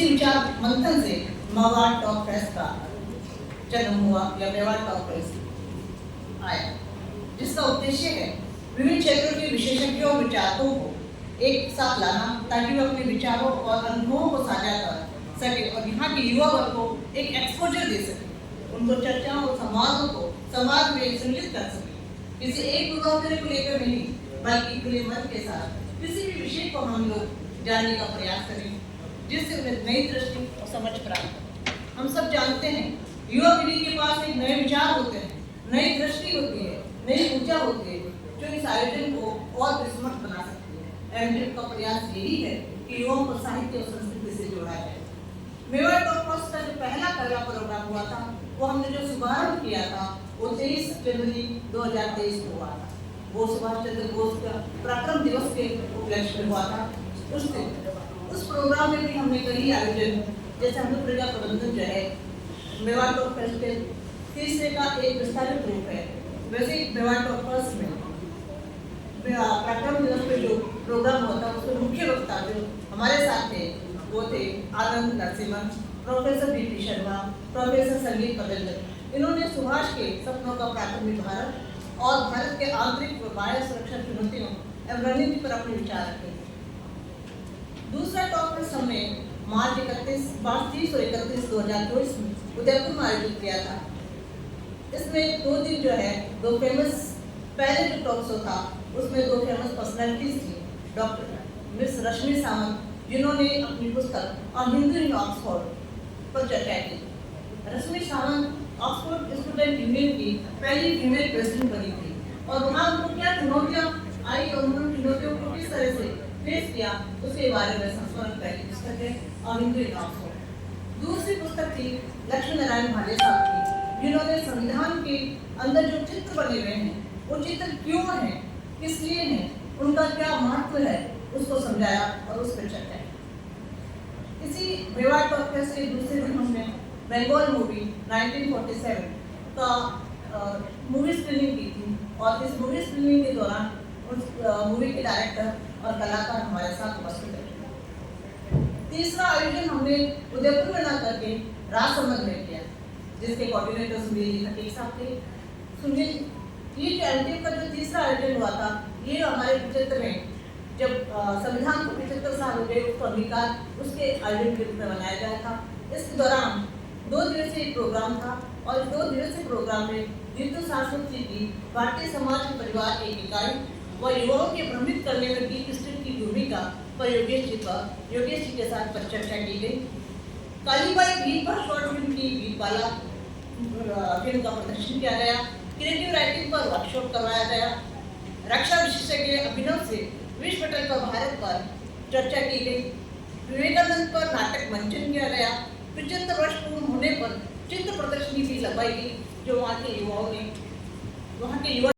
उसी विचार मंथन से मेवाड़ टॉक फेस्ट का जन्म हुआ या मेवाड़ टॉक फेस्ट आया, जिसका उद्देश्य है विभिन्न क्षेत्रों के विशेषज्ञों और विचारकों को एक साथ लाना ताकि वे अपने विचारों और अनुभवों को साझा कर सके और यहाँ के युवा वर्ग को एक एक्सपोजर दे सके, उनको चर्चाओं और संवादों को समाज में सम्मिलित कर सके। किसी एक पूर्वाग्रह को लेकर नहीं, बल्कि खुले मन के साथ किसी भी विषय को हम लोग जानने का प्रयास करें, जिससे उन्हें नई दृष्टि और समझ प्राप्त हो। हम सब जानते हैं युवा पीढ़ी के पास एक नए विचार होते हैं, नई दृष्टि होती है, नई ऊर्जा होती है, जो इस आयोजन को और विस्मृत बना सकती है। एमटेक का प्रयास यही है कि युवाओं को साहित्य और संस्कृति से जोड़ा जाए। मेवाड़ टॉक फेस्ट का जो पहला प्रोग्राम हुआ था, वो हमने जो शुभारंभ किया था वो 23 जनवरी 2023 को हुआ था। वो सुभाष चंद्र बोस का पराक्रम दिवस के उपलक्ष्य में हुआ था। उस दिन उस प्रोग्राम में भी हमने कई आयोजन, जैसे हमने प्रजा प्रबंधन जो है मेवाड़ टॉक फेस्ट के तीसरे का एक विस्तारित रूप है, वैसे ही मेवाड़ टॉक फेस्ट में पराक्रम दिवस पे जो प्रोग्राम होता है उसके मुख्य वक्ता जो हमारे साथ थे वो थे Anand Narasimhan, professor BP Sharma, professor Sangeet Padanjal. इन्होंने सुभाष के सपनों का प्राथमिक भारत और भारत के आंतरिक व बाह्य सुरक्षा चुनौतियों एवं रणनीति पर अपने विचार रखे। दूसरा टॉक फेस्ट हमने मार्च 30 और 31 2024 में उदयपुर में आयोजित किया था। इसमें 2 दिन जो है दो फेमस, पहले जो टॉक शो था उसमें 2 फेमस पर्सनैलिटीज थी, डॉक्टर मिस रश्मि सावंत, जिन्होंने अपनी पुस्तक और हिंदू इन ऑक्सफोर्ड पर चर्चा की। रश्मि सावंत ऑक्सफोर्ड स्टूडेंट यूनियन की पहली फीमेल प्रेसिडेंट बनी थी और वहाँ उनको क्या चुनौतियाँ आई और उन्होंने चुनौतियों को किस तरह से फेस किया उसके बारे में संस्मरण पहली पुस्तक है और हिंदू इन ऑक्सफोर्ड। दूसरी पुस्तक थी लक्ष्मी नारायण भाले साहब की, जिन्होंने संविधान के अंदर जो चित्र बने हुए हैं वो चित्र क्यों हैं, किस लिए हैं, उनका क्या महत्व है, उसको समझाया और उस पर चर्चा की। इसी मेवाड़ टॉक फेस्ट के दूसरे दिन हमने बंगाल मूवी 1947 का मूवी स्क्रीनिंग की थी और इस मूवी स्क्रीनिंग के दौरान उस मूवी के डायरेक्टर और कलाकार हमारे साथ उपस्थित थे। तीसरा आयोजन हमने उदयपुर में ना करके राजसमंद में किया, जिसके कोऑर्डिनेटर सुनील खटीक साहब थे। सुनील, ये एमटेक का जो तीसरा आयोजन हुआ था, ये हमारे 75 में जब संविधान को 75 साल हो गए उसको अंगीकार उसके आयोजन के रूप में मनाया गया था। इस दौरान 2 दिवसीय प्रोग्राम था और 2 दिवसीय प्रोग्राम में जीतू शाश्वत जी की भारतीय समाज के परिवार एक इकाई व युवाओं के भ्रमित करने में डीप स्टेट की भूमिका पर योगेश जी के साथ पर चर्चा की गई। कालीबाई गीत पर शॉर्ट फिल्म की गीतमाला फिल्म का प्रदर्शन किया गया। क्रिएटिव राइटिंग पर वर्कशॉप करवाया गया। रक्षा विशेषज्ञ अभिनव से विश्व पटल पर भारत पर चर्चा की गई। विवेकानंद पर नाटक मंचन किया गया। 75 वर्ष पूर्ण होने पर चित्र प्रदर्शनी भी लगाई गई, जो वहाँ के युवा